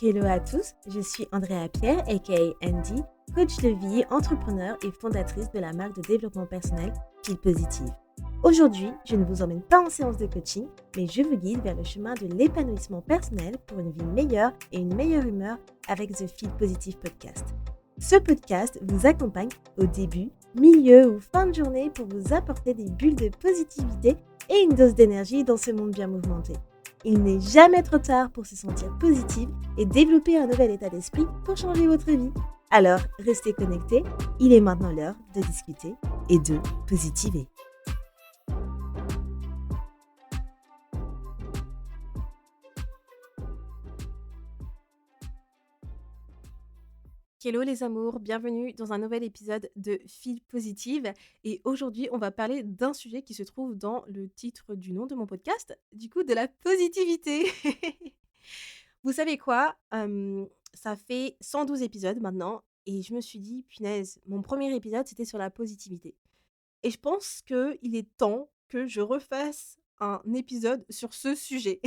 Hello à tous, je suis Andrea Pierre, aka Andy, coach de vie, entrepreneur et fondatrice de la marque de développement personnel Feel Positive. Aujourd'hui, je ne vous emmène pas en séance de coaching, mais je vous guide vers le chemin de l'épanouissement personnel pour une vie meilleure et une meilleure humeur avec The Feel Positive Podcast. Ce podcast vous accompagne au début, milieu ou fin de journée pour vous apporter des bulles de positivité et une dose d'énergie dans ce monde bien mouvementé. Il n'est jamais trop tard pour se sentir positive et développer un nouvel état d'esprit pour changer votre vie. Alors, restez connectés, il est maintenant l'heure de discuter et de positiver. Hello les amours, bienvenue dans un nouvel épisode de Feel Positive. Et aujourd'hui, on va parler d'un sujet qui se trouve dans le titre du nom de mon podcast, du coup de la positivité. Vous savez quoi? Ça fait 112 épisodes maintenant et je me suis dit: «Punaise, mon premier épisode, c'était sur la positivité» et je pense qu'il est temps que je refasse un épisode sur ce sujet.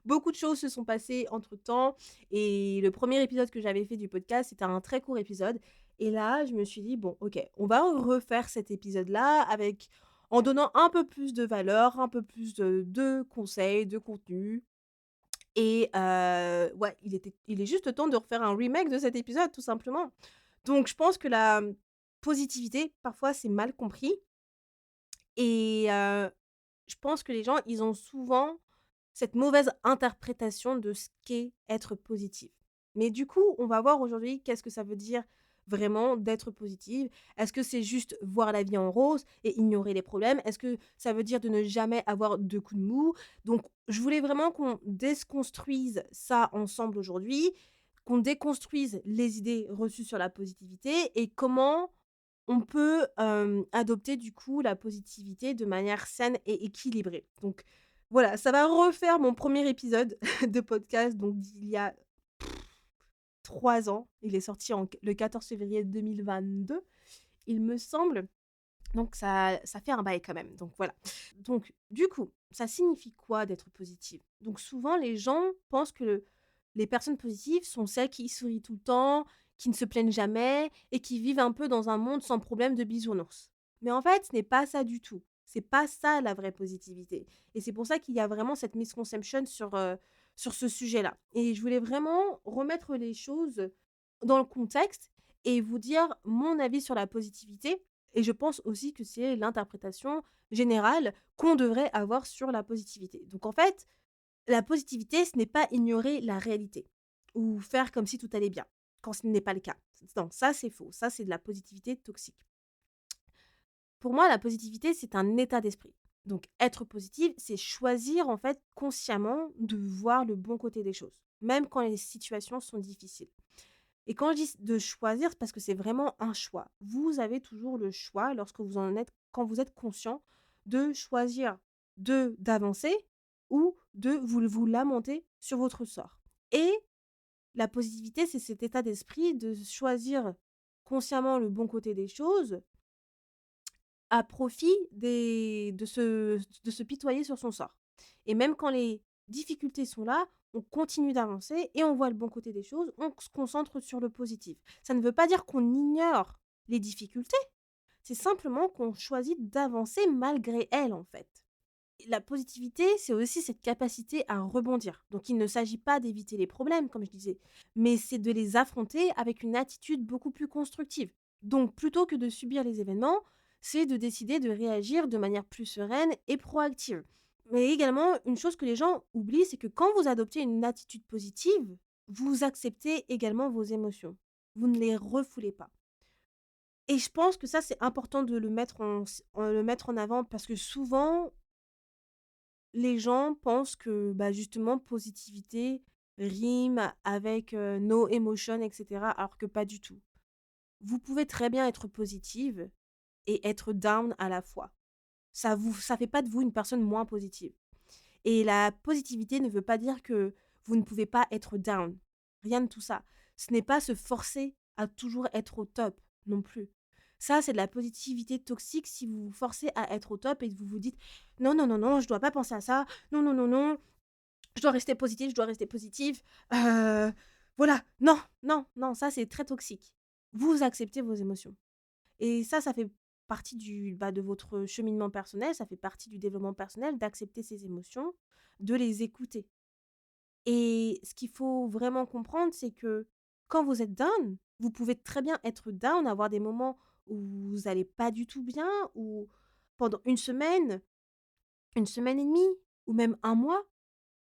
Beaucoup de choses se sont passées entre-temps et le premier épisode que j'avais fait du podcast, c'était un très court épisode et là, je me suis dit: «Bon, OK, on va refaire cet épisode-là avec en donnant un peu plus de valeur, un peu plus de conseils, de contenu». Et ouais, il est juste temps de refaire un remake de cet épisode, tout simplement. Donc je pense que la positivité, parfois, c'est mal compris et je pense que les gens, ils ont souvent cette mauvaise interprétation de ce qu'est être positif. Mais du coup, on va voir aujourd'hui qu'est-ce que ça veut dire vraiment d'être positive. Est-ce que c'est juste voir la vie en rose et ignorer les problèmes? Est-ce que ça veut dire de ne jamais avoir de coups de mou? Donc, je voulais vraiment qu'on déconstruise ça ensemble aujourd'hui, qu'on déconstruise les idées reçues sur la positivité et comment on peut, adopter du coup la positivité de manière saine et équilibrée. Donc voilà, ça va refaire mon premier épisode de podcast donc d'il y a 3 ans. Il est sorti le 14 février 2022, il me semble. Donc ça fait un bail quand même, donc voilà. Donc du coup, ça signifie quoi d'être positive? Donc souvent les gens pensent que les personnes positives sont celles qui sourient tout le temps, qui ne se plaignent jamais et qui vivent un peu dans un monde sans problème de bisounours. Mais en fait, ce n'est pas ça du tout. C'est pas ça la vraie positivité et c'est pour ça qu'il y a vraiment cette misconception sur ce sujet-là et je voulais vraiment remettre les choses dans le contexte et vous dire mon avis sur la positivité et je pense aussi que c'est l'interprétation générale qu'on devrait avoir sur la positivité. Donc en fait, la positivité, ce n'est pas ignorer la réalité ou faire comme si tout allait bien, quand ce n'est pas le cas. Non, ça c'est faux. Ça, c'est de la positivité toxique. Pour moi, la positivité, c'est un état d'esprit. Donc être positive, c'est choisir en fait consciemment de voir le bon côté des choses, même quand les situations sont difficiles. Et quand je dis de choisir, c'est parce que c'est vraiment un choix. Vous avez toujours le choix lorsque vous en êtes quand vous êtes conscient de choisir d'avancer ou de vous lamenter sur votre sort. Et la positivité, c'est cet état d'esprit de choisir consciemment le bon côté des choses à profit de se pitoyer sur son sort. Et même quand les difficultés sont là, on continue d'avancer et on voit le bon côté des choses, on se concentre sur le positif. Ça ne veut pas dire qu'on ignore les difficultés, c'est simplement qu'on choisit d'avancer malgré elles, en fait. La positivité, c'est aussi cette capacité à rebondir. Donc il ne s'agit pas d'éviter les problèmes, comme je disais, mais c'est de les affronter avec une attitude beaucoup plus constructive. Donc plutôt que de subir les événements, c'est de décider de réagir de manière plus sereine et proactive. Mais également, une chose que les gens oublient, c'est que quand vous adoptez une attitude positive, vous acceptez également vos émotions. Vous ne les refoulez pas. Et je pense que ça, c'est important de le mettre en avant parce que souvent, les gens pensent que, bah, justement, positivité rime avec, no emotion et cetera, alors que pas du tout. Vous pouvez très bien être positive et être down à la fois. Ça fait pas de vous une personne moins positive et la positivité ne veut pas dire que vous ne pouvez pas être down. Rien de tout ça. Ce n'est pas se forcer à toujours être au top non plus. Ça, c'est de la positivité toxique si vous vous forcez à être au top et que vous vous dites: «Non, non, non, non, je dois pas penser à ça. Non, non, non, non». Je dois rester positive, je dois rester positive. Heu, voilà, non, non, non, ça c'est très toxique. Vous acceptez vos émotions et ça fait partie de votre cheminement personnel, ça fait partie du développement personnel d'accepter ses émotions, de les écouter et ce qu'il faut vraiment comprendre, c'est que quand vous êtes down, vous pouvez très bien être down, avoir des moments où vous allez pas du tout bien, ou pendant une semaine et demie ou même un mois.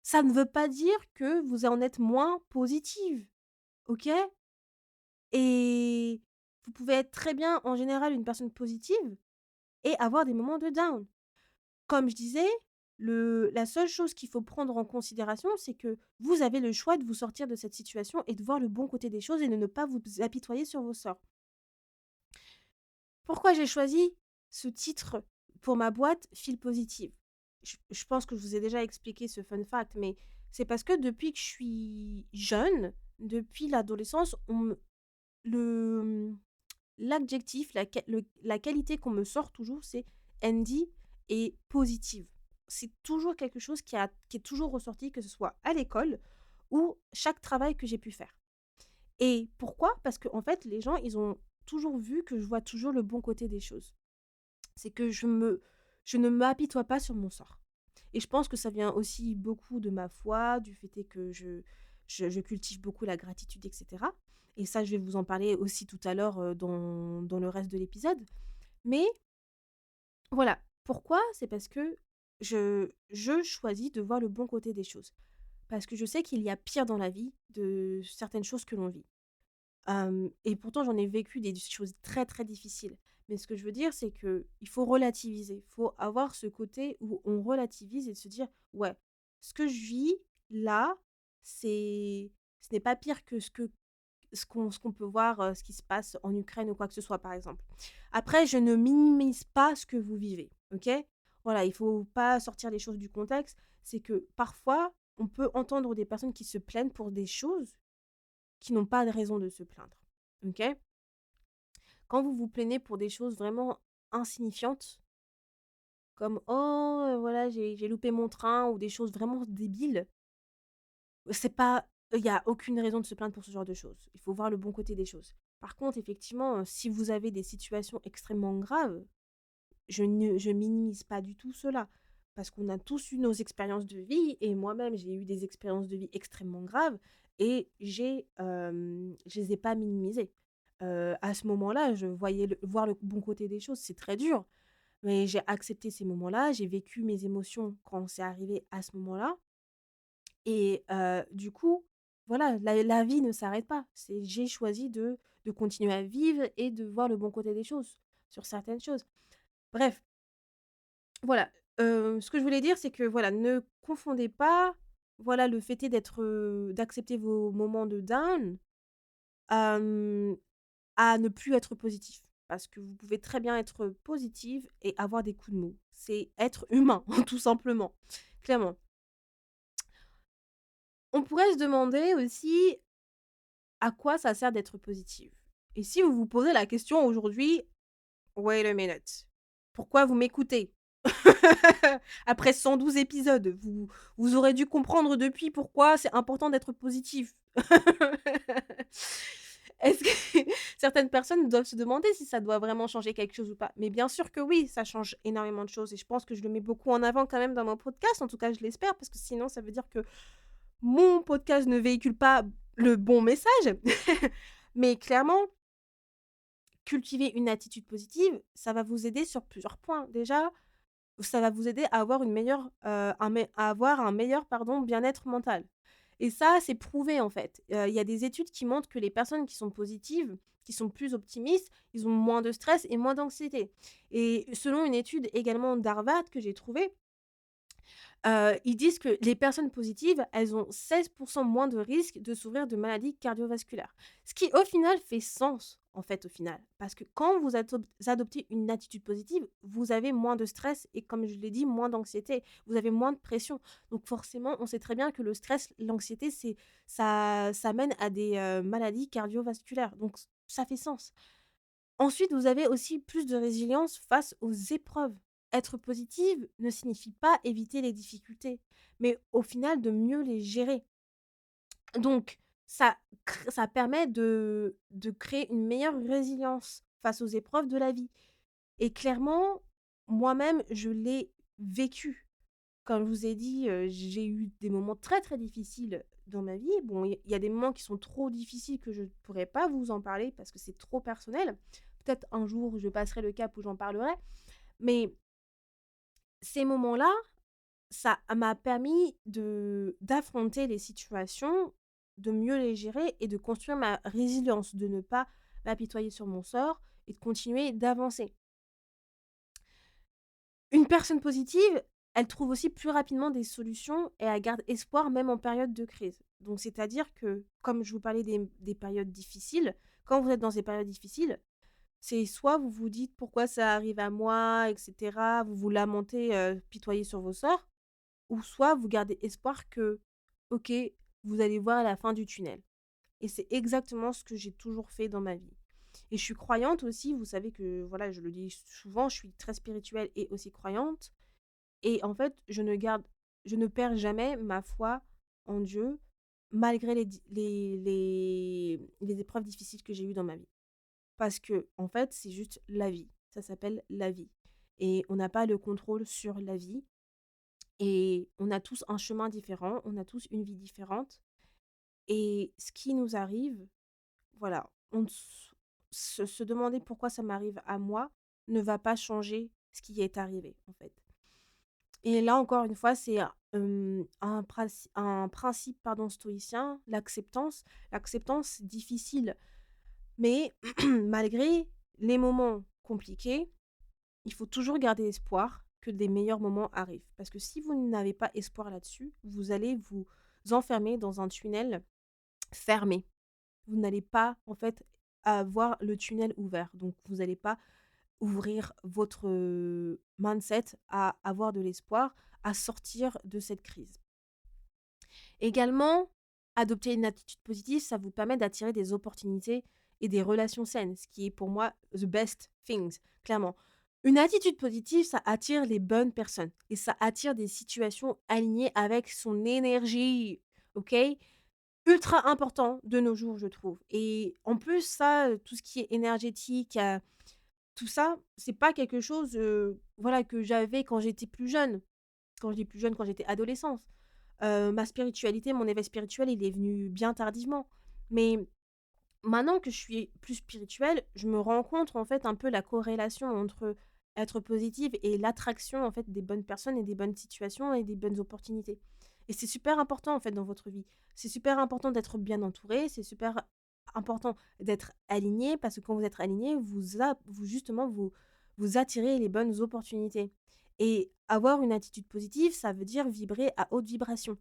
Ça ne veut pas dire que vous en êtes moins positive, OK? Et vous pouvez être très bien, en général, une personne positive et avoir des moments de down. Comme je disais, la seule chose qu'il faut prendre en considération, c'est que vous avez le choix de vous sortir de cette situation et de voir le bon côté des choses et de ne pas vous apitoyer sur vos sorts. Pourquoi j'ai choisi ce titre pour ma boîte Feel Positive? Je pense que je vous ai déjà expliqué ce fun fact, mais c'est parce que depuis que je suis jeune, depuis l'adolescence, on me le, l'adjectif, la qualité qu'on me sort toujours, c'est handy et positive. C'est toujours quelque chose qui est toujours ressorti, que ce soit à l'école ou chaque travail que j'ai pu faire. Et pourquoi? Parce qu'en fait, les gens, ils ont toujours vu que je vois toujours le bon côté des choses. C'est que je ne m'apitoie pas sur mon sort. Et je pense que ça vient aussi beaucoup de ma foi, du fait est que je cultive beaucoup la gratitude, etc. Et ça, je vais vous en parler aussi tout à l'heure dans le reste de l'épisode. Mais voilà, pourquoi? C'est parce que je choisis de voir le bon côté des choses. Parce que je sais qu'il y a pire dans la vie de certaines choses que l'on vit. Et pourtant, j'en ai vécu des choses très, très difficiles. Mais ce que je veux dire, c'est que il faut relativiser. Il faut avoir ce côté où on relativise et de se dire: «Ouais, ce que je vis là, c'est ce n'est pas pire que ce qu'on peut voir, ce qui se passe en Ukraine ou quoi que ce soit», par exemple. Après, je ne minimise pas ce que vous vivez, OK? Voilà, il faut pas sortir les choses du contexte. C'est que parfois, on peut entendre des personnes qui se plaignent pour des choses qui n'ont pas de raison de se plaindre. OK? Quand vous vous plaignez pour des choses vraiment insignifiantes, comme «Oh, voilà, j'ai loupé mon train» ou des choses vraiment débiles, c'est pas il y a aucune raison de se plaindre pour ce genre de choses. Il faut voir le bon côté des choses. Par contre, effectivement, si vous avez des situations extrêmement graves, je minimise pas du tout cela. Parce qu'on a tous eu nos expériences de vie et moi-même, j'ai eu des expériences de vie extrêmement graves et je les ai pas minimisées. À ce moment-là, je voyais voir le bon côté des choses, c'est très dur, mais j'ai accepté ces moments-là, j'ai vécu mes émotions quand c'est arrivé à ce moment-là et du coup, voilà, la vie ne s'arrête pas. J'ai choisi de continuer à vivre et de voir le bon côté des choses, sur certaines choses. Bref, voilà, ce que je voulais dire, c'est que, voilà, ne confondez pas, voilà, le fait est d'accepter vos moments de down, hem, à ne plus être positif. Parce que vous pouvez très bien être positive et avoir des coups de mou. C'est être humain, tout simplement, clairement. On pourrait se demander aussi à quoi ça sert d'être positive? Et si vous vous posez la question aujourd'hui: «Wait a minute, pourquoi vous m'écoutez?» Après 112 épisodes, vous aurez dû comprendre depuis pourquoi c'est important d'être positif. Est-ce que certaines personnes doivent se demander si ça doit vraiment changer quelque chose ou pas? Mais bien sûr que oui, ça change énormément de choses et je pense que je le mets beaucoup en avant quand même dans mon podcast, en tout cas je l'espère, parce que sinon ça veut dire que mon podcast ne véhicule pas le bon message. Mais clairement, cultiver une attitude positive, ça va vous aider sur plusieurs points. Déjà, ça va vous aider à avoir à avoir un meilleur, pardon, bien-être mental et ça, c'est prouvé, en fait. Il y a des études qui montrent que les personnes qui sont positives, qui sont plus optimistes, ils ont moins de stress et moins d'anxiété et selon une étude également d'Harvard que j'ai trouvée, ils disent que les personnes positives, elles ont 16 moins de risque de souffrir de maladies cardiovasculaires. Ce qui, au final, fait sens, en fait, au final. Parce que quand vous adoptez une attitude positive, vous avez moins de stress et, comme je l'ai dit, moins d'anxiété. Vous avez moins de pression. Donc, forcément, on sait très bien que le stress, l'anxiété, ça mène à des maladies cardiovasculaires. Donc, ça fait sens. Ensuite, vous avez aussi plus de résilience face aux épreuves. être positive ne signifie pas éviter les difficultés, mais au final de mieux les gérer. Donc ça permet de créer une meilleure résilience face aux épreuves de la vie et clairement, moi-même, je l'ai vécu. Comme je vous ai dit, j'ai eu des moments très, très difficiles dans ma vie. Bon, il y a des moments qui sont trop difficiles que je ne pourrais pas vous en parler parce que c'est trop personnel. Peut-être un jour, je passerai le cap où j'en parlerai. Mais ces moments-là, ça m'a permis d'affronter les situations, de mieux les gérer et de construire ma résilience, de ne pas m'apitoyer sur mon sort et de continuer d'avancer. Une personne positive, elle trouve aussi plus rapidement des solutions et elle garde espoir même en période de crise. Donc c'est-à-dire que, comme je vous parlais des périodes difficiles, quand vous êtes dans ces périodes difficiles, c'est soit vous vous dites: «Pourquoi ça arrive à moi?» et cetera, vous vous lamentez, pitoyez sur vos sorts, ou soit vous gardez espoir que, OK, vous allez voir la fin du tunnel. Et c'est exactement ce que j'ai toujours fait dans ma vie. Et je suis croyante aussi, vous savez que, voilà, je le dis souvent, je suis très spirituelle et aussi croyante. Et en fait, je ne perds jamais ma foi en Dieu, malgré les épreuves difficiles que j'ai eues dans ma vie. Parce que, en fait, c'est juste la vie. Ça s'appelle la vie. Et on n'a pas le contrôle sur la vie. Et on a tous un chemin différent, on a tous une vie différente. Et ce qui nous arrive, voilà, on se demander pourquoi ça m'arrive à moi ne va pas changer ce qui est arrivé, en fait. Et là, encore une fois, c'est un principe pardon, stoïcien, l'acceptance. L'acceptance difficile, mais malgré les moments compliqués, il faut toujours garder espoir que des meilleurs moments arrivent. Parce que si vous n'avez pas espoir là-dessus, vous allez vous enfermer dans un tunnel fermé. Vous n'allez pas, en fait, avoir le tunnel ouvert. Donc, vous n'allez pas ouvrir votre, mindset à avoir de l'espoir, à sortir de cette crise. Également, adopter une attitude positive, ça vous permet d'attirer des opportunités et des relations saines, ce qui est pour moi the best things, clairement. Une attitude positive, ça attire les bonnes personnes et ça attire des situations alignées avec son énergie, OK? Ultra important de nos jours, je trouve. Et en plus, ça, tout ce qui est énergétique, tout ça, c'est pas quelque chose, voilà, que j'avais quand j'étais plus jeune. Quand je dis plus jeune, quand j'étais adolescente. Ma spiritualité, mon éveil spirituel, il est venu bien tardivement. Mais maintenant que je suis plus spirituelle, je me rends compte, en fait, un peu la corrélation entre être positive et l'attraction, en fait, des bonnes personnes et des bonnes situations et des bonnes opportunités. Et c'est super important, en fait, dans votre vie. C'est super important d'être bien entouré, c'est super important d'être aligné parce que quand vous êtes aligné, vous justement, vous attirez les bonnes opportunités. Et avoir une attitude positive, ça veut dire vibrer à haute vibration.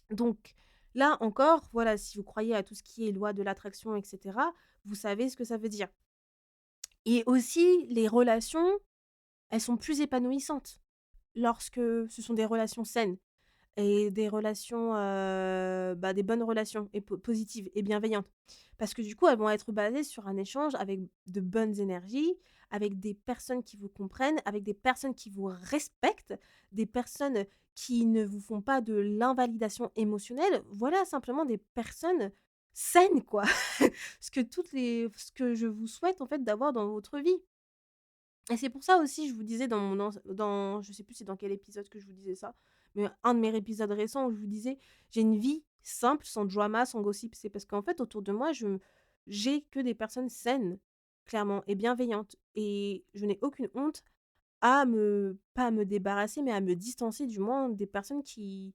Donc là encore, voilà, si vous croyez à tout ce qui est loi de l'attraction, et cetera, vous savez ce que ça veut dire. Et aussi, les relations, elles sont plus épanouissantes lorsque ce sont des relations saines et des relations, bah, des bonnes relations et positives et bienveillantes. Parce que du coup, elles vont être basées sur un échange avec de bonnes énergies, avec des personnes qui vous comprennent, avec des personnes qui vous respectent, des personnes qui ne vous font pas de l'invalidation émotionnelle. Voilà, simplement des personnes saines, quoi. Ce que je vous souhaite, en fait, d'avoir dans votre vie. Et c'est pour ça aussi, je vous disais dans mon anc dans je sais plus c'est dans quel épisode que je vous disais ça, mais un de mes épisodes récents où je vous disais: «J'ai une vie simple, sans drama, sans gossip». C'est parce qu'en fait, autour de moi, j'ai que des personnes saines, clairement et bienveillantes et je n'ai aucune honte à pas à me débarrasser, mais à me distancer du moins des personnes qui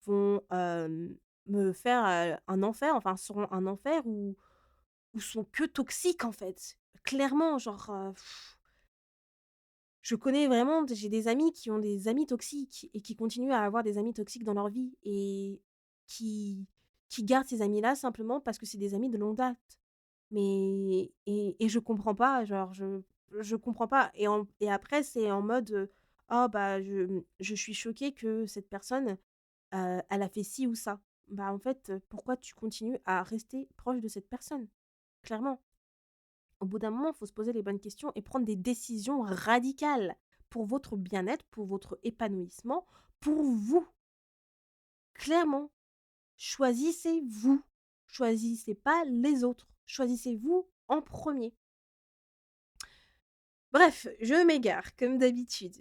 vont, me faire, un enfer, enfin seront un enfer ou sont que toxiques, en fait. Clairement, genre, je connais vraiment j'ai des amis qui ont des amis toxiques et qui continuent à avoir des amis toxiques dans leur vie et qui qui gardent ces amis-là simplement parce que c'est des amis de longue date. Mais et je comprends pas, genre je comprends pas et après c'est en mode, «Oh bah je suis choquée que cette personne, elle a fait ci ou ça». Bah, en fait, pourquoi tu continues à rester proche de cette personne? Clairement. Au bout d'un moment, il faut se poser les bonnes questions et prendre des décisions radicales. pour votre bien-être, pour votre épanouissement, pour vous. Clairement, choisissez-vous. Choisissez pas les autres. Choisissez-vous en premier. Bref, je m'égare, comme d'habitude.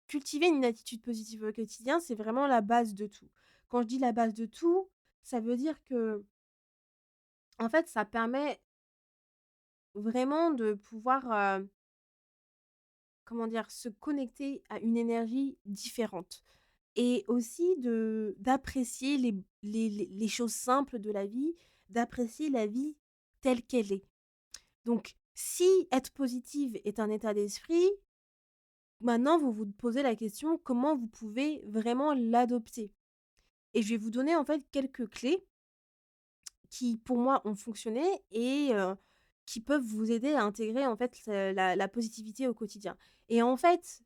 Cultiver une attitude positive au quotidien, c'est vraiment la base de tout. Quand je dis la base de tout, ça veut dire que, en fait, ça permet vraiment de pouvoir, comment dire, se connecter à une énergie différente et aussi d'apprécier les choses simples de la vie, d'apprécier la vie telle qu'elle est. Donc, si être positive est un état d'esprit, maintenant vous vous posez la question comment vous pouvez vraiment l'adopter. Et je vais vous donner en fait quelques clés qui pour moi ont fonctionné et qui peuvent vous aider à intégrer en fait la positivité au quotidien. Et en fait,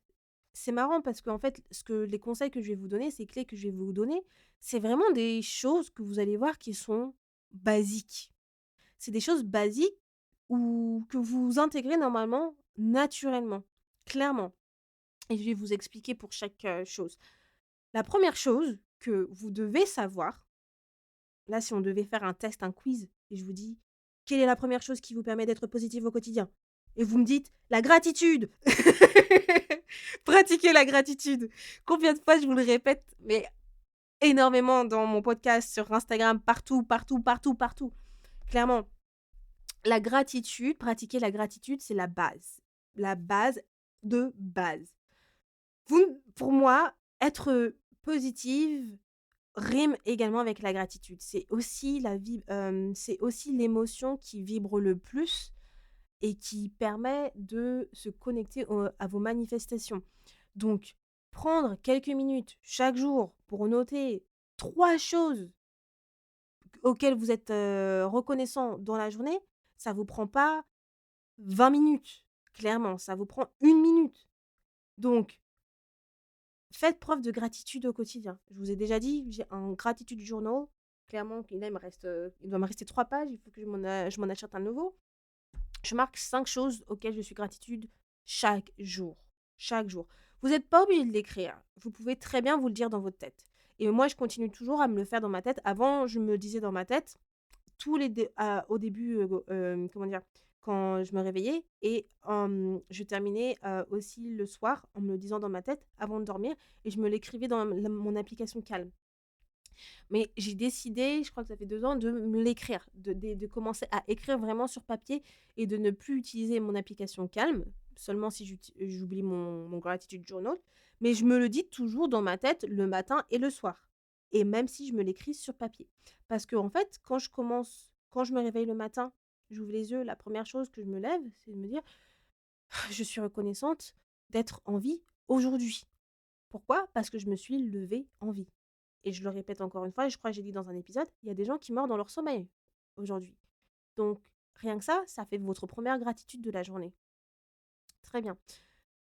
c'est marrant parce qu'en fait, les conseils que je vais vous donner, ces clés que je vais vous donner, c'est vraiment des choses que vous allez voir qui sont basiques. C'est des choses basiques ou que vous intégrez normalement naturellement, clairement. Et je vais vous expliquer pour chaque chose. La première chose que vous devez savoir, là, si on devait faire un test, un quiz, et je vous dis, quelle est la première chose qui vous permet d'être positive au quotidien? Et vous me dites, la gratitude. Pratiquez la gratitude. Combien de fois je vous le répète, mais énormément dans mon podcast, sur Instagram, partout, partout, partout, partout. Clairement, la gratitude, pratiquer la gratitude, c'est la base. La base de base. Pour moi, être positive rime également avec la gratitude. C'est aussi l'émotion qui vibre le plus et qui permet de se connecter à vos manifestations. Donc, prendre quelques minutes chaque jour pour noter 3 choses auxquelles vous êtes reconnaissant dans la journée, ça vous prend pas 20 minutes. Clairement, ça vous prend 1 minute. Donc, faites preuve de gratitude au quotidien. Je vous ai déjà dit, j'ai un gratitude journal. Clairement, là, il doit me rester 3 pages. Il faut que je m'en achète un nouveau. Je marque 5 choses auxquelles je suis gratitude chaque jour. Chaque jour. Vous n'êtes pas obligé de l'écrire. Vous pouvez très bien vous le dire dans votre tête. Et moi, je continue toujours à me le faire dans ma tête. Avant, je me disais dans ma tête, au début, comment dire, quand je me réveillais et je terminais aussi le soir en me le disant dans ma tête avant de dormir et je me l'écrivais dans mon application Calm. Mais j'ai décidé, je crois que ça fait 2 ans, de me l'écrire, de commencer à écrire vraiment sur papier et de ne plus utiliser mon application Calm, seulement si j'oublie mon gratitude journal, mais je me le dis toujours dans ma tête le matin et le soir. Et même si je me l'écris sur papier. Parce que en fait, quand je me réveille le matin, j'ouvre les yeux, la première chose que je me lève, c'est de me dire: «Je suis reconnaissante d'être en vie aujourd'hui». Pourquoi? Parce que je me suis levée en vie. Et je le répète encore une fois, et je crois que j'ai dit dans un épisode, il y a des gens qui meurent dans leur sommeil aujourd'hui. Donc, rien que ça fait votre première gratitude de la journée. Très bien.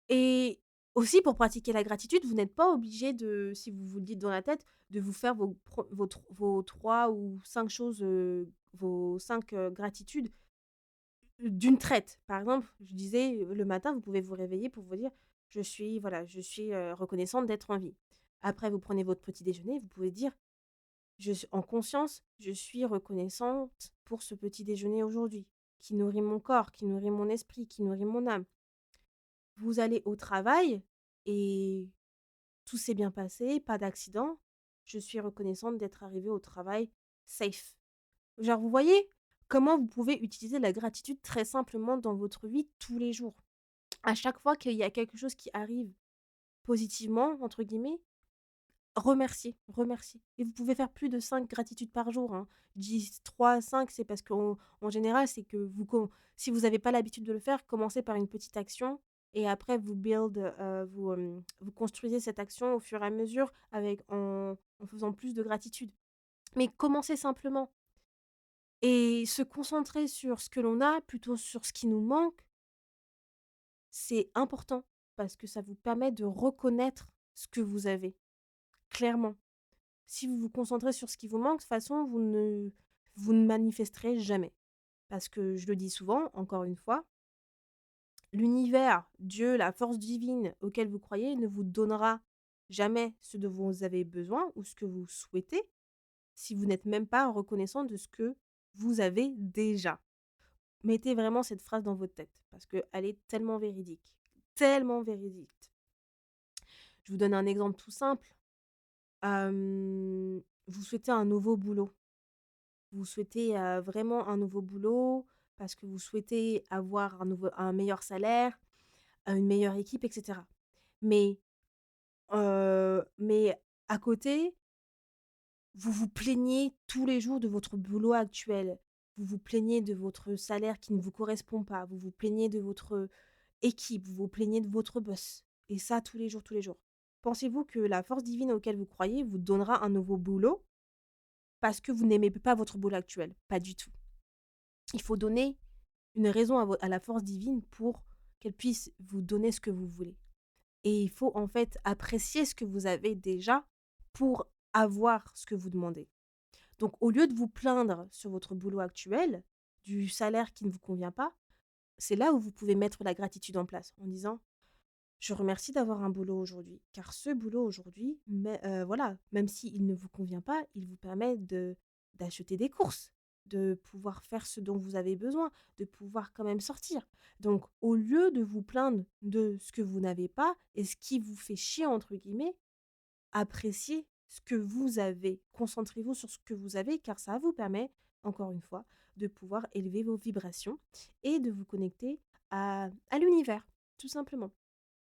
Et aussi, pour pratiquer la gratitude, vous n'êtes pas obligé de, si vous vous le dites dans la tête, de vous faire vos 3 ou 5 choses, vos 5 gratitudes d'une traite. Par exemple, je disais, le matin, vous pouvez vous réveiller pour vous dire: je suis reconnaissante d'être en vie». Après, vous prenez votre petit déjeuner, vous pouvez dire: en conscience, je suis reconnaissante pour ce petit déjeuner aujourd'hui, qui nourrit mon corps, qui nourrit mon esprit, qui nourrit mon âme. Vous allez au travail et tout s'est bien passé, pas d'accident. Je suis reconnaissante d'être arrivée au travail safe. Genre, vous voyez comment vous pouvez utiliser la gratitude très simplement dans votre vie tous les jours. À chaque fois qu'il y a quelque chose qui arrive positivement, entre guillemets, remercier, remercier. Et vous pouvez faire plus de 5 gratitudes par jour, hein. Je dis 3 à 5, c'est parce qu'en général, c'est que si vous n'avez pas l'habitude de le faire, commencez par une petite action et après vous construisez cette action au fur et à mesure en faisant plus de gratitude. Mais commencez simplement et se concentrer sur ce que l'on a plutôt sur ce qui nous manque, c'est important parce que ça vous permet de reconnaître ce que vous avez, clairement. Si vous vous concentrez sur ce qui vous manque, de toute façon, vous ne manifesterez jamais. Parce que je le dis souvent, encore une fois, l'univers, Dieu, la force divine auquel vous croyez ne vous donnera jamais ce dont vous avez besoin ou ce que vous souhaitez si vous n'êtes même pas reconnaissant de ce que vous avez déjà. Mettez vraiment cette phrase dans votre tête parce qu'elle est tellement véridique, tellement véridique. Je vous donne un exemple tout simple. Vous souhaitez un nouveau boulot. Vous souhaitez, vraiment un nouveau boulot parce que vous souhaitez avoir un meilleur salaire, une meilleure équipe et cetera. Mais, mais à côté, vous vous plaignez tous les jours de votre boulot actuel. Vous vous plaignez de votre salaire qui ne vous correspond pas. Vous vous plaignez de votre équipe. Vous vous plaignez de votre boss. Et ça tous les jours, tous les jours. Pensez-vous que la force divine auquel vous croyez vous donnera un nouveau boulot parce que vous n'aimez pas votre boulot actuel? Pas du tout. Il faut donner une raison à la force divine pour qu'elle puisse vous donner ce que vous voulez. Et il faut en fait apprécier ce que vous avez déjà pour avoir ce que vous demandez. Donc au lieu de vous plaindre sur votre boulot actuel, du salaire qui ne vous convient pas, c'est là où vous pouvez mettre la gratitude en place en disant: «Je remercie d'avoir un boulot aujourd'hui, car ce boulot aujourd'hui, voilà, même s'il ne vous convient pas, il vous permet d'acheter des courses, de pouvoir faire ce dont vous avez besoin, de pouvoir quand même sortir». Donc au lieu de vous plaindre de ce que vous n'avez pas et ce qui vous fait «chier» entre guillemets, appréciez ce que vous avez. Concentrez-vous sur ce que vous avez car ça vous permet, encore une fois, de pouvoir élever vos vibrations et de vous connecter à l'univers, tout simplement.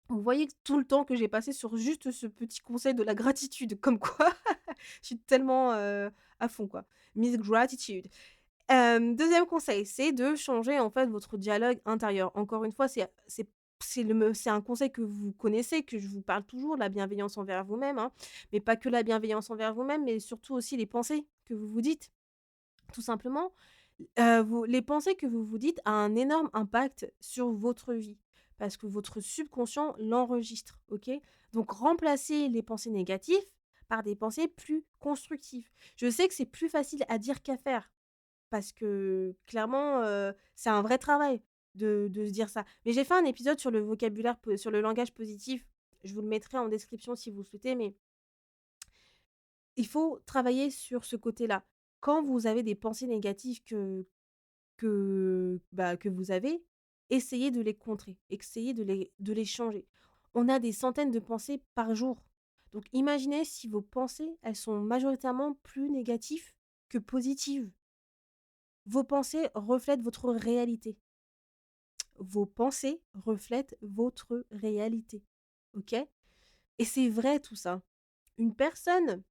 Vous voyez tout le temps que j'ai passé sur juste ce petit conseil de la gratitude, comme quoi je suis tellement, à fond, quoi. Miss Gratitude. 2e conseil, c'est de changer, en fait, votre dialogue intérieur. Encore une fois, c'est un conseil que vous connaissez, que je vous parle toujours, la bienveillance envers vous-même, hein. Mais pas que la bienveillance envers vous-même, mais surtout aussi les pensées que vous vous dites. Tout simplement, vous les pensées que vous vous dites a un énorme impact sur votre vie, parce que votre subconscient l'enregistre, OK? Donc remplacez les pensées négatives par des pensées plus constructives. Je sais que c'est plus facile à dire qu'à faire, parce que clairement, c'est un vrai travail de se dire ça. Mais j'ai fait un épisode sur le vocabulaire sur le langage positif. Je vous le mettrai en description si vous le souhaitez, mais il faut travailler sur ce côté-là. Quand vous avez des pensées négatives que vous avez, essayez de les contrer, essayez de les changer. On a des centaines de pensées par jour. Donc imaginez si vos pensées, elles sont majoritairement plus négatives que positives. Vos pensées reflètent votre réalité. Vos pensées reflètent votre réalité. OK? Et c'est vrai tout ça. Une personne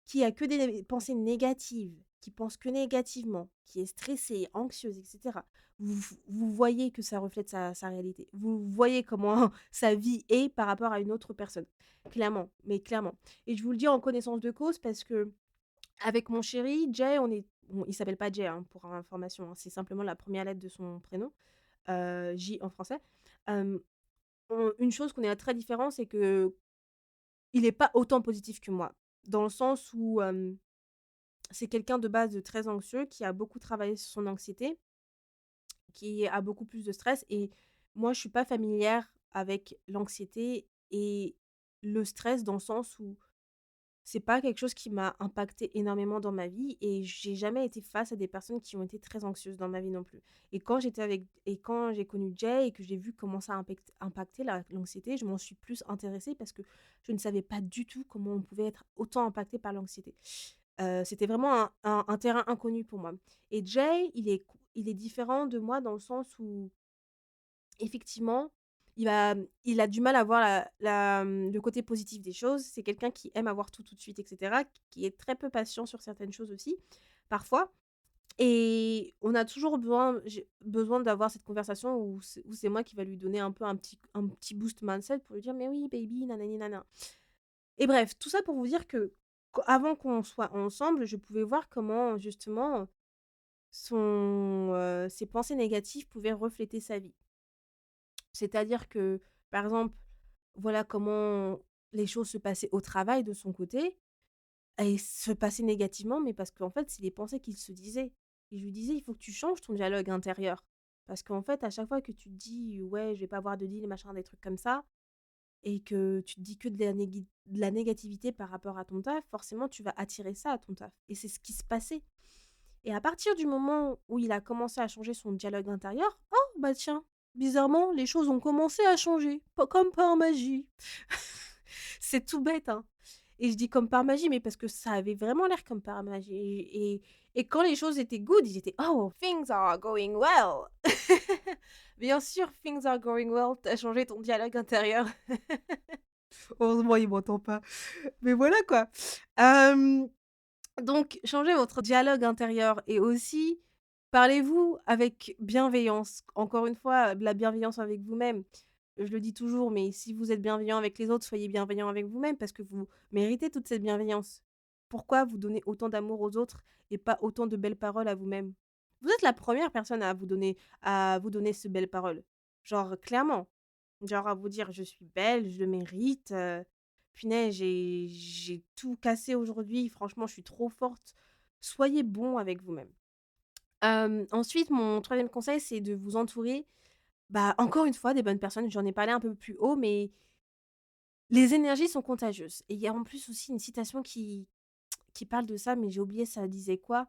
qui a que des pensées négatives, qui pense que négativement, qui est stressée, anxieuse, et cetera, vous voyez que ça reflète sa réalité. Vous voyez comment sa vie est par rapport à une autre personne. Clairement, mais clairement. Et je vous le dis en connaissance de cause parce que avec mon chéri, Jay, il s'appelle pas Jay, hein, pour information, hein, c'est simplement la première lettre de son prénom, J en français. Hem, on Une chose qu'on est très différent, c'est qu'il est pas autant positif que moi. Dans le sens où, c'est quelqu'un de base de très anxieux, qui a beaucoup travaillé sur son anxiété, qui a beaucoup plus de stress et moi je suis pas familière avec l'anxiété et le stress dans le sens où c'est pas quelque chose qui m'a impacté énormément dans ma vie et j'ai jamais été face à des personnes qui ont été très anxieuses dans ma vie non plus. Et quand j'ai connu Jay et que j'ai vu comment ça impactait l'anxiété, je m'en suis plus intéressée parce que je ne savais pas du tout comment on pouvait être autant impacté par l'anxiété. C'était vraiment un terrain inconnu pour moi. Et Jay, il est différent de moi dans le sens où effectivement, il a du mal à voir le côté positif des choses. C'est quelqu'un qui aime avoir tout de suite et cetera, qui est très peu patient sur certaines choses aussi, parfois. Et on a toujours j'ai besoin d'avoir cette conversation où c'est moi qui va lui donner un peu un petit boost mindset pour lui dire: «Mais oui baby, nanani nana». Et bref, tout ça pour vous dire que avant qu'on soit ensemble, je pouvais voir comment justement ses pensées négatives pouvaient refléter sa vie. C'est-à-dire que, par exemple, voilà comment les choses se passaient au travail de son côté et se passaient négativement, mais parce qu'en fait, c'est les pensées qu'il se disait. Et je lui disais: «Il faut que tu changes ton dialogue intérieur. Parce qu'en fait, à chaque fois que tu te dis: «Ouais, je vais pas avoir de deal», machin, des trucs comme ça et que tu te dis que de la négativité par rapport à ton taf, forcément, tu vas attirer ça à ton taf et c'est ce qui se passait et à partir du moment où il a commencé à changer son dialogue intérieur, oh, bah, tiens, bizarrement, les choses ont commencé à changer, pas comme par magie. C'est tout bête, hein et je dis comme par magie, mais parce que ça avait vraiment l'air comme par magie et quand les choses étaient good, ils étaient: «Oh, things are going well». Bien sûr, things are going well, tu as changé ton dialogue intérieur. Heureusement, il m'entend pas. Mais voilà quoi. Hem, donc changez votre dialogue intérieur et aussi parlez-vous avec bienveillance. Encore une fois, de la bienveillance avec vous-même. Je le dis toujours, mais si vous êtes bienveillant avec les autres, soyez bienveillant avec vous-même parce que vous méritez toute cette bienveillance. Pourquoi vous donnez autant d'amour aux autres et pas autant de belles paroles à vous-même? Vous êtes la première personne à vous donner ces belles paroles. Genre clairement. Genre à vous dire: «Je suis belle, je le mérite, punaise, j'ai tout cassé aujourd'hui, franchement, je suis trop forte». Soyez bon avec vous-même. Ensuite, mon troisième conseil, c'est de vous entourer, bah, encore une fois, des bonnes personnes. J'en ai parlé un peu plus haut, mais les énergies sont contagieuses et il y a en plus aussi une citation qui parle de ça, mais j'ai oublié ça disait quoi.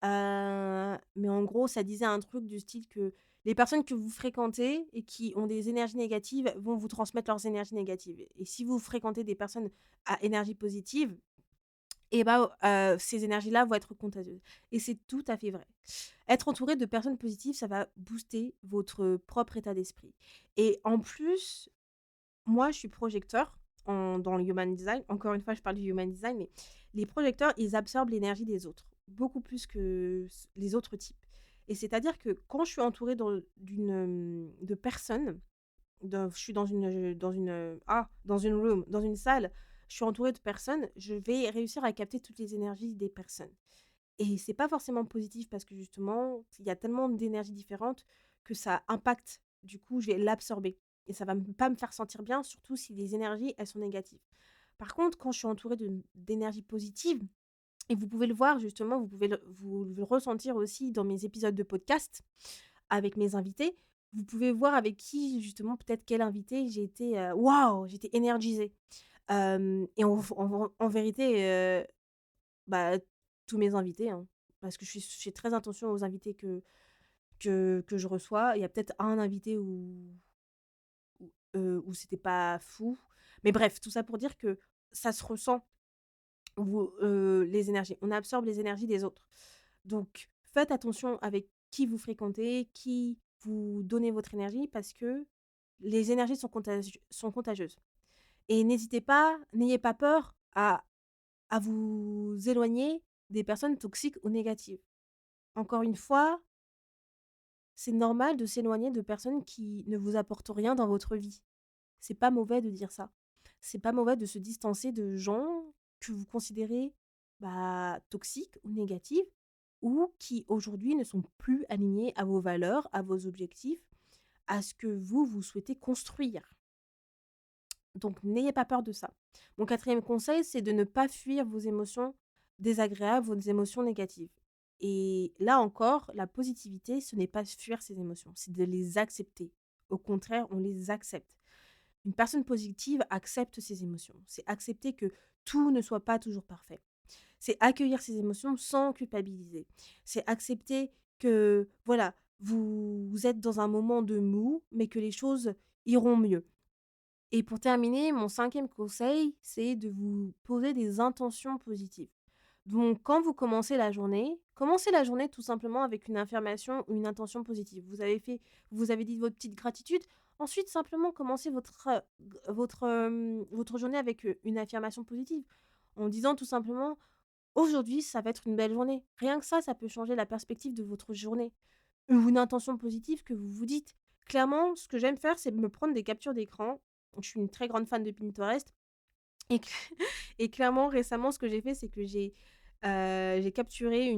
Mais en gros, ça disait un truc du style que les personnes que vous fréquentez et qui ont des énergies négatives vont vous transmettre leurs énergies négatives et si vous fréquentez des personnes à énergie positive et bah, ces énergies-là vont être contagieuses et c'est tout à fait vrai. Être entouré de personnes positives, ça va booster votre propre état d'esprit et en plus, moi, je suis projecteur dans le human design. Encore une fois, je parle du human design, mais les projecteurs, ils absorbent l'énergie des autres, beaucoup plus que les autres types. Et c'est-à-dire que quand je suis entourée de personnes, je suis dans une room, dans une salle, je suis entourée de personnes, je vais réussir à capter toutes les énergies des personnes. Et c'est pas forcément positif parce que justement, il y a tellement d'énergies différentes que ça impacte. Du coup, je vais l'absorber et ça va pas me faire sentir bien, surtout si les énergies, elles sont négatives. Par contre, quand je suis entourée d'énergie positive, et vous pouvez le voir justement, vous le ressentir aussi dans mes épisodes de podcast avec mes invités, vous pouvez voir avec qui justement, peut-être quel invité j'ai été, waouh, j'étais énergisée. Et en vérité, bah, tous mes invités, hein, parce que je fais très attention aux invités que je reçois. Il y a peut-être un invité où c'était pas fou. Mais bref, tout ça pour dire que ça se ressent, les énergies. On absorbe les énergies des autres. Donc faites attention avec qui vous fréquentez, qui vous donnez votre énergie parce que les énergies sont contagieuses. Et n'ayez pas peur à vous éloigner des personnes toxiques ou négatives. Encore une fois, c'est normal de s'éloigner de personnes qui ne vous apportent rien dans votre vie. C'est pas mauvais de dire ça. C'est pas mauvais de se distancer de gens que vous considérez, bah, toxiques ou négatifs ou qui aujourd'hui ne sont plus alignés à vos valeurs, à vos objectifs, à ce que vous souhaitez construire. Donc n'ayez pas peur de ça. Mon quatrième conseil, c'est de ne pas fuir vos émotions désagréables, vos émotions négatives. Et là encore, la positivité, ce n'est pas fuir ses émotions, c'est de les accepter. Au contraire, on les accepte. Une personne positive accepte ses émotions. C'est accepter que tout ne soit pas toujours parfait. C'est accueillir ses émotions sans culpabiliser. C'est accepter que, voilà, vous êtes dans un moment de mou, mais que les choses iront mieux. Et pour terminer, mon cinquième conseil, c'est de vous poser des intentions positives. Donc, quand vous commencez la journée tout simplement avec une affirmation ou une intention positive. Vous avez dit votre petite gratitude. Ensuite, simplement commencez votre journée avec une affirmation positive. En disant tout simplement, aujourd'hui, ça va être une belle journée. Rien que ça peut changer la perspective de votre journée. Ou une intention positive que vous vous dites. Clairement, ce que j'aime faire, c'est me prendre des captures d'écran. Je suis une très grande fan de Pinterest et cl et clairement, récemment, ce que j'ai fait, c'est que j'ai capturé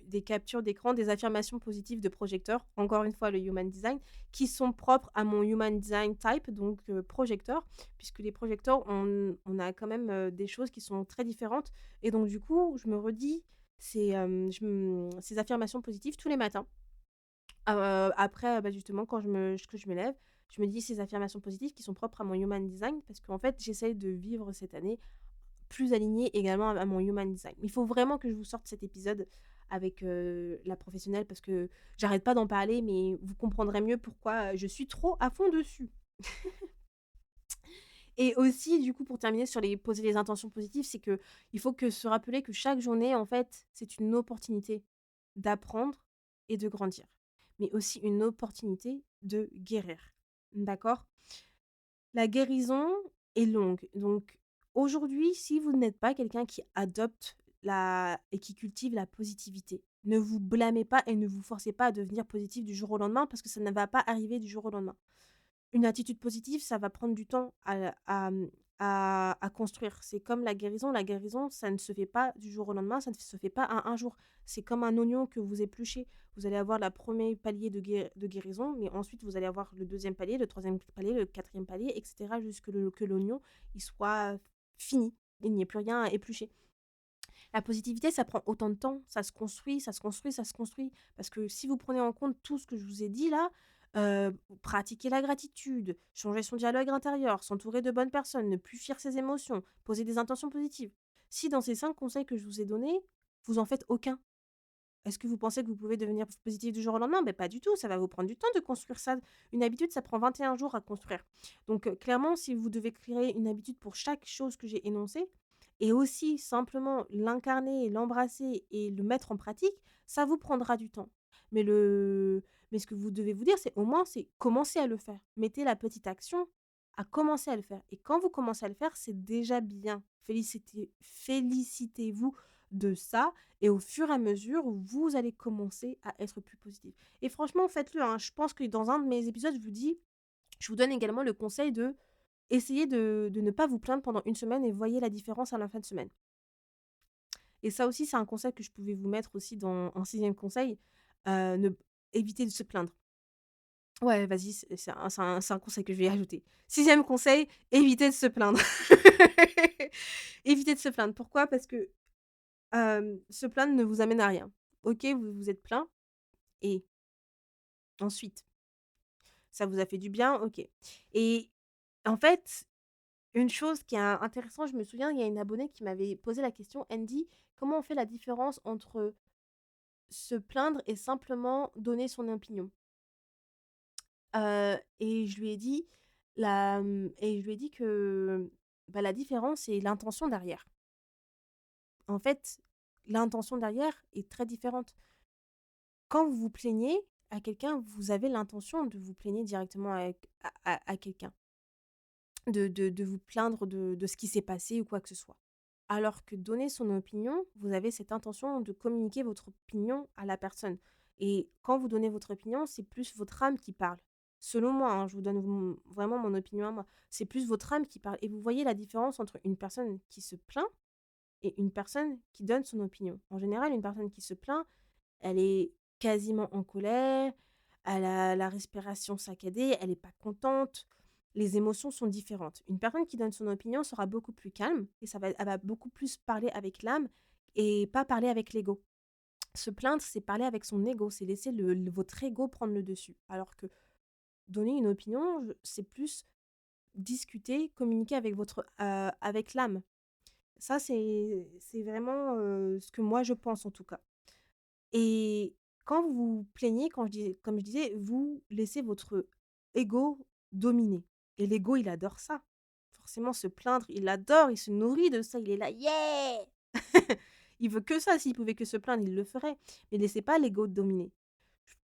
des captures d'écran, des affirmations positives de projecteurs, encore une fois le human design, qui sont propres à mon human design type, donc projecteur, puisque les projecteurs, on a quand même, des choses qui sont très différentes et donc du coup, je me redis ces affirmations positives tous les matins Après, bah, justement, que je me lève, je me dis ces affirmations positives qui sont propres à mon human design parce qu'en fait, j'essaye de vivre cette année plus alignée également à mon human design. Il faut vraiment que je vous sorte cet épisode avec, la professionnelle parce que j'arrête pas d'en parler, mais vous comprendrez mieux pourquoi, je suis trop à fond dessus. Et aussi, du coup, pour terminer sur les poser les intentions positives, c'est que il faut que se rappeler que chaque journée, en fait, c'est une opportunité d'apprendre et de grandir, mais aussi une opportunité de guérir. D'accord? La guérison est longue, donc aujourd'hui, si vous n'êtes pas quelqu'un qui adopte la et qui cultive la positivité, ne vous blâmez pas et ne vous forcez pas à devenir positif du jour au lendemain parce que ça ne va pas arriver du jour au lendemain. Une attitude positive, ça va prendre du temps à construire. C'est comme la guérison. La guérison, ça ne se fait pas du jour au lendemain, ça ne se fait pas en un jour. C'est comme un oignon que vous épluchez. Vous allez avoir le premier palier de guérison, mais ensuite vous allez avoir le deuxième palier, le troisième palier, le quatrième palier, etc. jusque que l'oignon il soit fini. Il n'y ait plus rien à éplucher. La positivité, ça prend autant de temps, ça se construit, ça se construit, ça se construit. Parce que si vous prenez en compte tout ce que je vous ai dit là, pratiquer la gratitude, changer son dialogue intérieur, s'entourer de bonnes personnes, ne plus fuir ses émotions, poser des intentions positives. Si dans ces 5 conseils que je vous ai donnés, vous en faites aucun, est-ce que vous pensez que vous pouvez devenir positif du jour au lendemain? Ben pas du tout, ça va vous prendre du temps de construire ça. Une habitude, ça prend 21 jours à construire. Donc clairement, si vous devez créer une habitude pour chaque chose que j'ai énoncée, et aussi simplement l'incarner, l'embrasser et le mettre en pratique, ça vous prendra du temps. Mais, mais ce que vous devez vous dire, c'est au moins, c'est commencer à le faire. Mettez la petite action à commencer à le faire. Et quand vous commencez à le faire, c'est déjà bien. Félicitez-vous de ça et au fur et à mesure, vous allez commencer à être plus positif. Et franchement, faites-le, hein. Je pense que dans un de mes épisodes, je vous donne également le conseil de essayer de ne pas vous plaindre pendant une semaine et voyez la différence à la fin de semaine. Et ça aussi, c'est un conseil que je pouvais vous mettre aussi dans un sixième conseil, ne éviter de se plaindre. Ouais, vas-y, c'est un conseil que je vais ajouter. Sixième conseil, évitez de se plaindre. Évitez de se plaindre. Pourquoi? Parce que se plaindre ne vous amène à rien. OK, vous vous êtes plaint et ensuite, ça vous a fait du bien, OK. Et en fait, une chose qui est intéressante, je me souviens, il y a une abonnée qui m'avait posé la question, elle me dit: «Comment on fait la différence entre se plaindre et simplement donner son opinion?» Et je lui ai dit et je lui ai dit que, bah, la différence, c'est l'intention derrière. En fait, l'intention derrière est très différente. Quand vous vous plaignez à quelqu'un, vous avez l'intention de vous plaigner directement à quelqu'un, de vous plaindre de ce qui s'est passé ou quoi que ce soit. Alors que donner son opinion, vous avez cette intention de communiquer votre opinion à la personne. Et quand vous donnez votre opinion, c'est plus votre âme qui parle. Selon moi, hein, je vous donne vraiment mon opinion à moi. C'est plus votre âme qui parle. Et vous voyez la différence entre une personne qui se plaint et une personne qui donne son opinion. En général, une personne qui se plaint, elle est quasiment en colère, elle a la respiration saccadée, elle est pas contente. Les émotions sont différentes. Une personne qui donne son opinion sera beaucoup plus calme et elle va beaucoup plus parler avec l'âme et pas parler avec l'ego. Se plaindre, c'est parler avec son ego, c'est laisser votre ego prendre le dessus. Alors que donner une opinion, c'est plus discuter, communiquer avec l'âme. Ça, c'est vraiment ce que moi je pense en tout cas. Et quand vous vous plaignez, comme je disais, vous laissez votre ego dominer. Et l'ego, il adore ça. Forcément, se plaindre, il adore, il se nourrit de ça, il est là, yeah! Il veut que ça, s'il pouvait que se plaindre, il le ferait. Mais laissez pas l'ego dominer.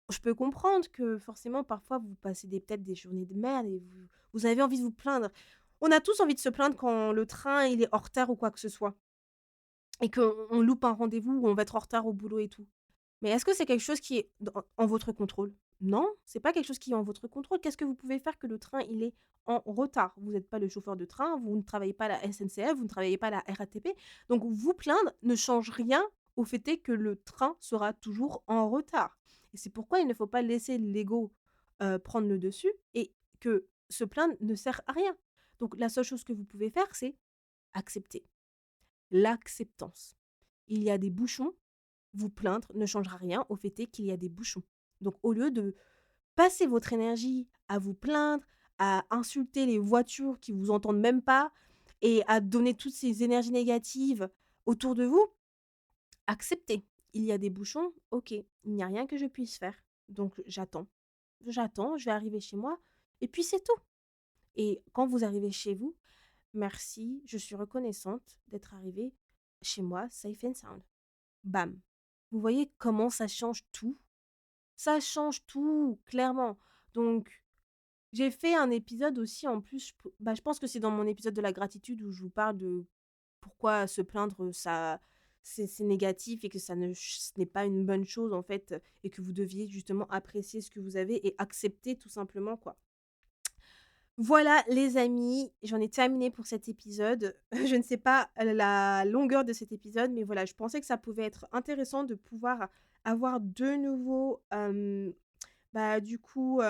Je peux comprendre que forcément, parfois, vous passez peut-être des journées de merde et vous avez envie de vous plaindre. On a tous envie de se plaindre quand le train, il est en retard ou quoi que ce soit. Et qu'on loupe un rendez-vous ou on va être en retard au boulot et tout. Mais est-ce que c'est quelque chose qui est en votre contrôle? Non, c'est pas quelque chose qui est en votre contrôle. Qu'est-ce que vous pouvez faire que le train, il est en retard? Vous n'êtes pas le chauffeur de train, vous ne travaillez pas à la SNCF, vous ne travaillez pas à la RATP. Donc vous plaindre ne change rien au fait est que le train sera toujours en retard. Et c'est pourquoi il ne faut pas laisser l'ego, prendre le dessus et que se plaindre ne sert à rien. Donc la seule chose que vous pouvez faire, c'est accepter. L'acceptance. Il y a des bouchons, vous plaindre ne changera rien au fait est qu'il y a des bouchons. Donc au lieu de passer votre énergie à vous plaindre, à insulter les voitures qui vous entendent même pas et à donner toutes ces énergies négatives autour de vous, acceptez. Il y a des bouchons, OK, il n'y a rien que je puisse faire. Donc j'attends. J'attends, je vais arriver chez moi et puis c'est tout. Et quand vous arrivez chez vous, merci, je suis reconnaissante d'être arrivée chez moi safe and sound. Bam. Vous voyez comment ça change tout? Ça change tout, clairement. Donc j'ai fait un épisode aussi en plus, je pense que c'est dans mon épisode de la gratitude où je vous parle de pourquoi se plaindre, ça c'est négatif et que ce n'est pas une bonne chose en fait, et que vous deviez justement apprécier ce que vous avez et accepter tout simplement, quoi. Voilà les amis, j'en ai terminé pour cet épisode. Je ne sais pas la longueur de cet épisode, mais voilà, je pensais que ça pouvait être intéressant de pouvoir avoir de nouveau, du coup,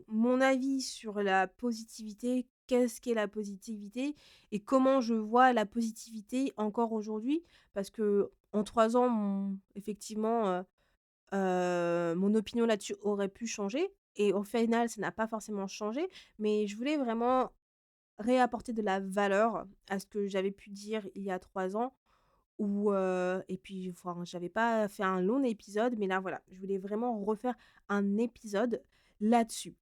mon avis sur la positivité. Qu'est-ce qu'est la positivité et comment je vois la positivité encore aujourd'hui? Parce que en 3 ans, effectivement, mon opinion là-dessus aurait pu changer et au final, ça n'a pas forcément changé, mais je voulais vraiment réapporter de la valeur à ce que j'avais pu dire il y a 3 ans et puis enfin, j'avais pas fait un long épisode, mais là, voilà, je voulais vraiment refaire un épisode là-dessus.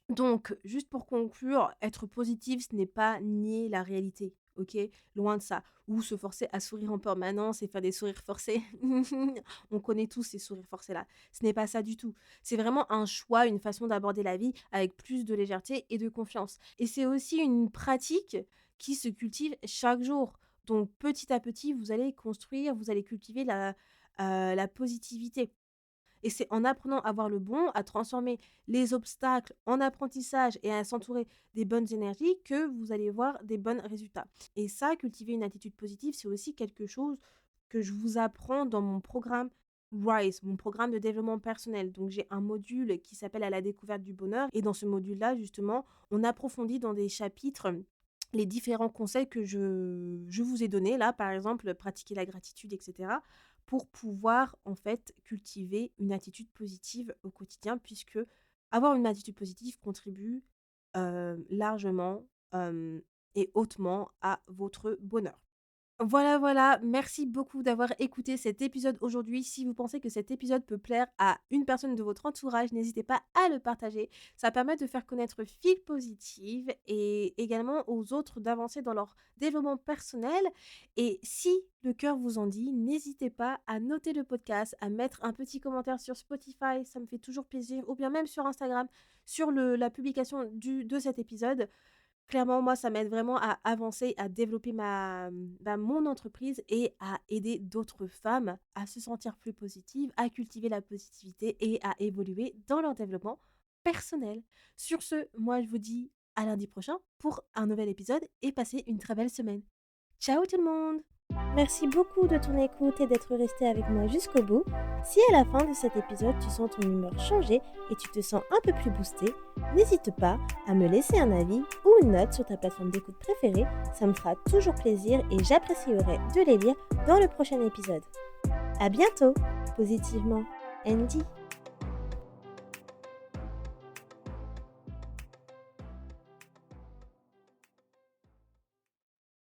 Donc, juste pour conclure, être positive, ce n'est pas nier la réalité, OK? Loin de ça. Ou se forcer à sourire en permanence et faire des sourires forcés. On connaît tous ces sourires forcés-là. Ce n'est pas ça du tout. C'est vraiment un choix, une façon d'aborder la vie avec plus de légèreté et de confiance. Et c'est aussi une pratique qui se cultive chaque jour. Donc, petit à petit, vous allez construire, vous allez cultiver la positivité. Et c'est en apprenant à voir le bon, à transformer les obstacles en apprentissage et à s'entourer des bonnes énergies que vous allez voir des bons résultats. Et ça, cultiver une attitude positive, c'est aussi quelque chose que je vous apprends dans mon programme RISE, mon programme de développement personnel. Donc j'ai un module qui s'appelle À la découverte du bonheur. Et dans ce module-là, justement, on approfondit dans des chapitres les différents conseils que je vous ai donnés, là, par exemple, pratiquer la gratitude, etc., pour pouvoir, en fait, cultiver une attitude positive au quotidien, puisque avoir une attitude positive contribue largement et hautement à votre bonheur. Voilà, voilà, merci beaucoup d'avoir écouté cet épisode aujourd'hui. Si vous pensez que cet épisode peut plaire à une personne de votre entourage, n'hésitez pas à le partager. Ça permet de faire connaître Feel Positive et également aux autres d'avancer dans leur développement personnel. Et si le cœur vous en dit, n'hésitez pas à noter le podcast, à mettre un petit commentaire sur Spotify, ça me fait toujours plaisir, ou bien même sur Instagram, sur la publication de cet épisode. Clairement, moi, ça m'aide vraiment à avancer, à développer mon entreprise et à aider d'autres femmes à se sentir plus positives, à cultiver la positivité et à évoluer dans leur développement personnel. Sur ce, moi, je vous dis à lundi prochain pour un nouvel épisode et passez une très belle semaine. Ciao tout le monde! Merci beaucoup de ton écoute et d'être resté avec moi jusqu'au bout. Si à la fin de cet épisode tu sens ton humeur changer et tu te sens un peu plus boosté, n'hésite pas à me laisser un avis ou une note sur ta plateforme d'écoute préférée, ça me fera toujours plaisir et j'apprécierai de les lire dans le prochain épisode. À bientôt, positivement, Andy.